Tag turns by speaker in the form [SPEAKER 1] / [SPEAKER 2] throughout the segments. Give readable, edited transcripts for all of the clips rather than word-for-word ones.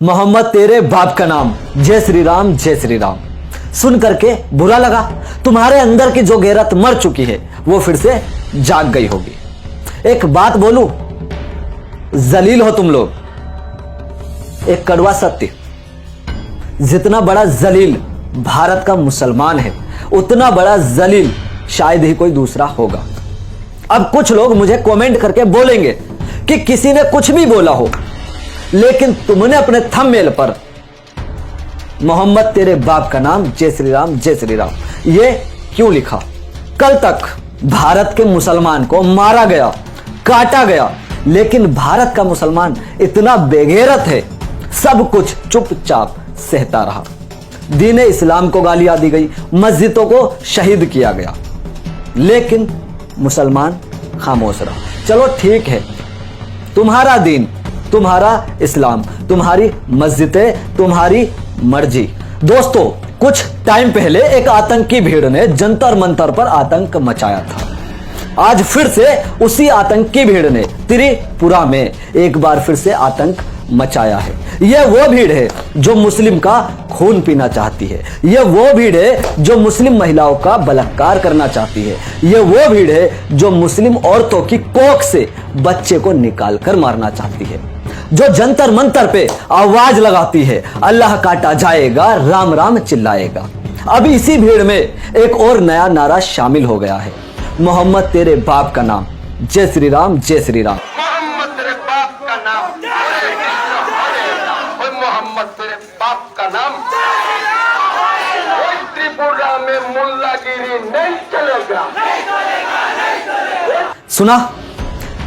[SPEAKER 1] मोहम्मद तेरे बाप का नाम, जय श्री राम जय श्री राम। सुन करके बुरा लगा? तुम्हारे अंदर की जो गैरत मर चुकी है वो फिर से जाग गई होगी। एक बात बोलूं, जलील हो तुम लोग। एक कड़वा सत्य, जितना बड़ा जलील भारत का मुसलमान है उतना बड़ा जलील शायद ही कोई दूसरा होगा। अब कुछ लोग मुझे कमेंट करके बोलेंगे कि किसी ने कुछ भी बोला हो, लेकिन तुमने अपने थंबनेल पर मोहम्मद तेरे बाप का नाम, जय श्री राम ये क्यों लिखा? कल तक भारत के मुसलमान को मारा गया, काटा गया, लेकिन भारत का मुसलमान इतना बेगैरत है, सब कुछ चुपचाप सहता रहा। दीन इस्लाम को गालियां दी गई, मस्जिदों को शहीद किया गया, लेकिन मुसलमान खामोश रहा। चलो ठीक है, तुम्हारा दीन, तुम्हारा इस्लाम, तुम्हारी मस्जिदें, तुम्हारी मर्जी। दोस्तों, कुछ टाइम पहले एक आतंकी भीड़ ने जंतर मंतर पर आतंक मचाया था। आज फिर से उसी आतंकी भीड़ ने त्रिपुरा में एक बार फिर से आतंक मचाया है। यह वो भीड़ है जो मुस्लिम का खून पीना चाहती है। यह वो भीड़ है जो मुस्लिम महिलाओं का बलात्कार करना चाहती है। यह वो भीड़ है जो मुस्लिम औरतों की कोख से बच्चे को निकाल कर मारना चाहती है, जो जंतर मंतर पे आवाज लगाती है, अल्लाह काटा जाएगा, राम राम चिल्लाएगा। अब इसी भीड़ में एक और नया नारा शामिल हो गया है, मोहम्मद तेरे बाप का नाम, जय श्री राम जय श्री राम।
[SPEAKER 2] मोहम्मद तेरे बाप का नाम, मोहम्मद तेरे बाप का नाम, कोई त्रिपुरा में मुल्लागिरी नहीं चलेगा।
[SPEAKER 1] सुना?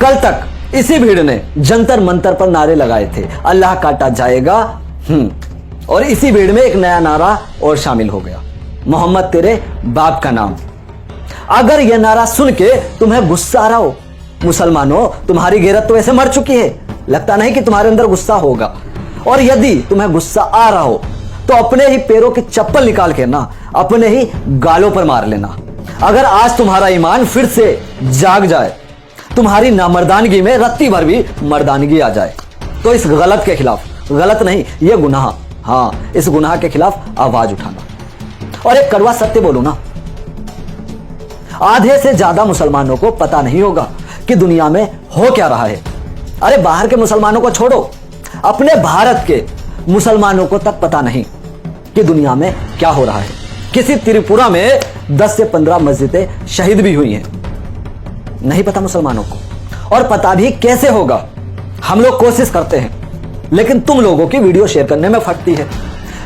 [SPEAKER 1] कल तक इसी भीड़ ने जंतर मंतर पर नारे लगाए थे, अल्लाह काटा जाएगा। और इसी भीड़ में एक नया नारा और शामिल हो गया, मोहम्मद तेरे बाप का नाम। अगर यह नारा सुन के तुम्हें गुस्सा आ रहा हो, मुसलमानों तुम्हारी गैरत तो ऐसे मर चुकी है, लगता नहीं कि तुम्हारे अंदर गुस्सा होगा। और यदि तुम्हें गुस्सा आ रहा हो तो अपने ही पैरों की चप्पल निकाल के ना अपने ही गालों पर मार लेना। अगर आज तुम्हारा ईमान फिर से जाग जाए, तुम्हारी नामर्दानगी में रत्ती भर भी मर्दानगी आ जाए, तो इस गलत के खिलाफ, गलत नहीं यह गुनाह, हाँ इस गुनाह के खिलाफ आवाज उठाना। और एक कड़वा सत्य बोलो ना, आधे से ज्यादा मुसलमानों को पता नहीं होगा कि दुनिया में हो क्या रहा है। अरे बाहर के मुसलमानों को छोड़ो, अपने भारत के मुसलमानों को तक पता नहीं कि दुनिया में क्या हो रहा है। किसी त्रिपुरा में 10 से 15 मस्जिदें शहीद भी हुई हैं, नहीं पता मुसलमानों को। और पता भी कैसे होगा? हम लोग कोशिश करते हैं, लेकिन तुम लोगों की वीडियो शेयर करने में फटती है।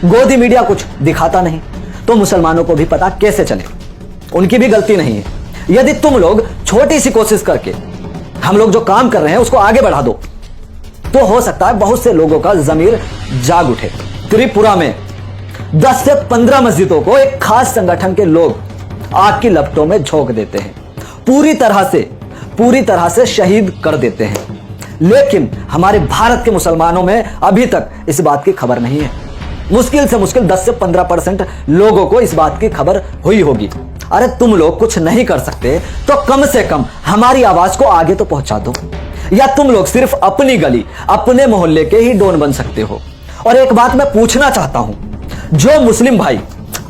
[SPEAKER 1] गोदी मीडिया कुछ दिखाता नहीं, तो मुसलमानों को भी पता कैसे चले? उनकी भी गलती नहीं है। यदि तुम लोग छोटी सी कोशिश करके हम लोग जो काम कर रहे हैं उसको आगे बढ़ा दो, तो हो सकता है बहुत से लोगों का जमीर जाग उठे। त्रिपुरा में 10 से 15 मस्जिदों को एक खास संगठन के लोग आग की लपटों में झोंक देते हैं, पूरी तरह से शहीद कर देते हैं। लेकिन हमारे भारत के मुसलमानों में अभी तक इस बात की खबर नहीं है। मुश्किल से मुश्किल 10 से 15% लोगों को इस बात की खबर हुई होगी। अरे तुम लोग कुछ नहीं कर सकते तो कम से कम हमारी आवाज को आगे तो पहुंचा दो। या तुम लोग सिर्फ अपनी गली, अपने मोहल्ले के ही डॉन बन सकते हो। और एक बात मैं पूछना चाहता हूं, जो मुस्लिम भाई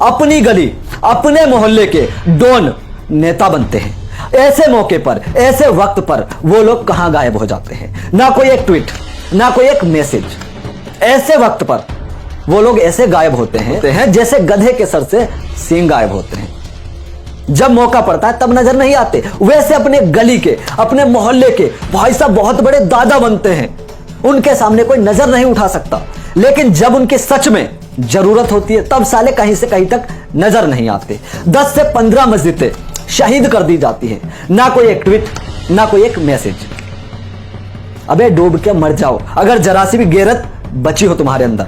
[SPEAKER 1] अपनी गली, अपने मोहल्ले के डॉन नेता बनते हैं, ऐसे मौके पर, ऐसे वक्त पर वो लोग कहां गायब हो जाते हैं? ना कोई एक ट्वीट, ना कोई एक मैसेज। ऐसे वक्त पर वो लोग ऐसे गायब होते हैं जैसे गधे के सर से सींग गायब होते हैं। जब मौका पड़ता है तब नजर नहीं आते। वैसे अपने गली के, अपने मोहल्ले के भाई साहब बहुत बड़े दादा बनते हैं, उनके सामने कोई नजर नहीं उठा सकता। लेकिन जब उनकी सच में जरूरत होती है तब साले कहीं से कहीं तक नजर नहीं आते। 10 से 15 मस्जिदें शहीद कर दी जाती है, ना कोई एक ट्वीट, ना कोई एक मैसेज। अबे डूब के मर जाओ अगर जरा सी भी गैरत बची हो तुम्हारे अंदर।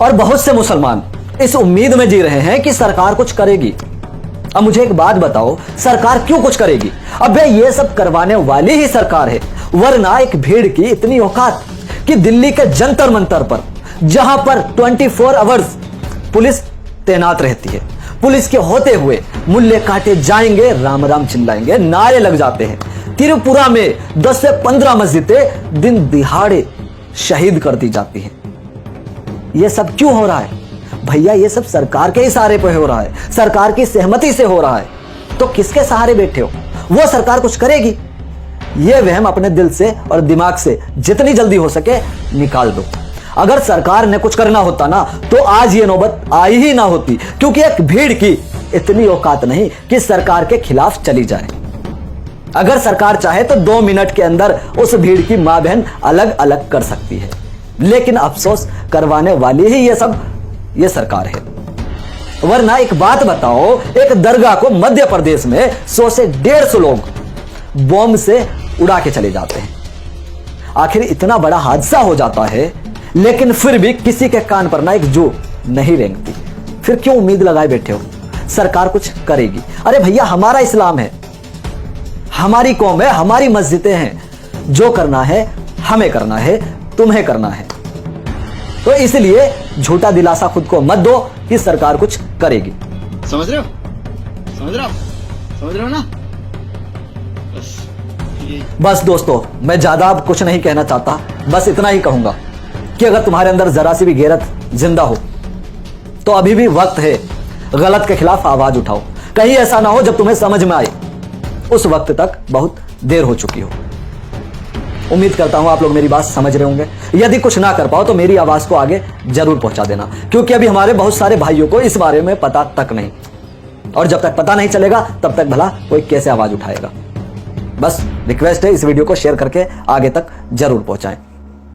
[SPEAKER 1] और बहुत से मुसलमान इस उम्मीद में जी रहे हैं कि सरकार कुछ करेगी। अब मुझे एक बात बताओ, सरकार क्यों कुछ करेगी? अबे ये सब करवाने वाली ही सरकार है, वरना एक भीड़ की इतनी औकात कि दिल्ली के जंतर मंतर पर, जहां पर 24 आवर्स पुलिस तैनात रहती है, पुलिस के होते हुए मुल्ले काटे जाएंगे, राम राम चिल्लाएंगे, नारे लग जाते हैं। त्रिपुरा में 10 से 15 मस्जिदें दिन दिहाड़े शहीद कर दी जाती हैं। ये सब क्यों हो रहा है? भैया ये सब सरकार के इशारे पे हो रहा है, सरकार की सहमति से हो रहा है। तो किसके सहारे बैठे हो? वो सरकार कुछ करेगी? ये वहम अपने दिल से और दिमाग से जितनी जल्दी हो सके निकाल दो। अगर सरकार ने कुछ करना होता ना तो आज ये नौबत आई ही ना होती, क्योंकि एक भीड़ की इतनी औकात नहीं कि सरकार के खिलाफ चली जाए। अगर सरकार चाहे तो 2 मिनट के अंदर उस भीड़ की मां बहन अलग अलग कर सकती है, लेकिन अफसोस करवाने वाली ही ये सरकार है। वरना एक बात बताओ, एक दरगाह को मध्य प्रदेश में 100 से 150 लोग बॉम्ब से उड़ा के चले जाते हैं। आखिर इतना बड़ा हादसा हो जाता है, लेकिन फिर भी किसी के कान पर ना एक जू नहीं रेंगती। फिर क्यों उम्मीद लगाए बैठे हो सरकार कुछ करेगी? अरे भैया, हमारा इस्लाम है, हमारी कौम है, हमारी मस्जिदें हैं। जो करना है हमें करना है, तुम्हें करना है। तो इसलिए झूठा दिलासा खुद को मत दो कि सरकार कुछ करेगी।
[SPEAKER 3] समझ रहे हो? समझ रहे हो ना?
[SPEAKER 1] बस दोस्तों, मैं ज्यादा अब कुछ नहीं कहना चाहता। बस इतना ही कहूंगा कि अगर तुम्हारे अंदर जरा सी भी गैरत जिंदा हो तो अभी भी वक्त है, गलत के खिलाफ आवाज उठाओ। कहीं ऐसा ना हो जब तुम्हें समझ में आए उस वक्त तक बहुत देर हो चुकी हो। उम्मीद करता हूं आप लोग मेरी बात समझ रहे होंगे। यदि कुछ ना कर पाओ तो मेरी आवाज को आगे जरूर पहुंचा देना, क्योंकि अभी हमारे बहुत सारे भाइयों को इस बारे में पता तक नहीं, और जब तक पता नहीं चलेगा तब तक भला कोई कैसे आवाज उठाएगा। बस रिक्वेस्ट है, इस वीडियो को शेयर करके आगे तक जरूर पहुंचाएं।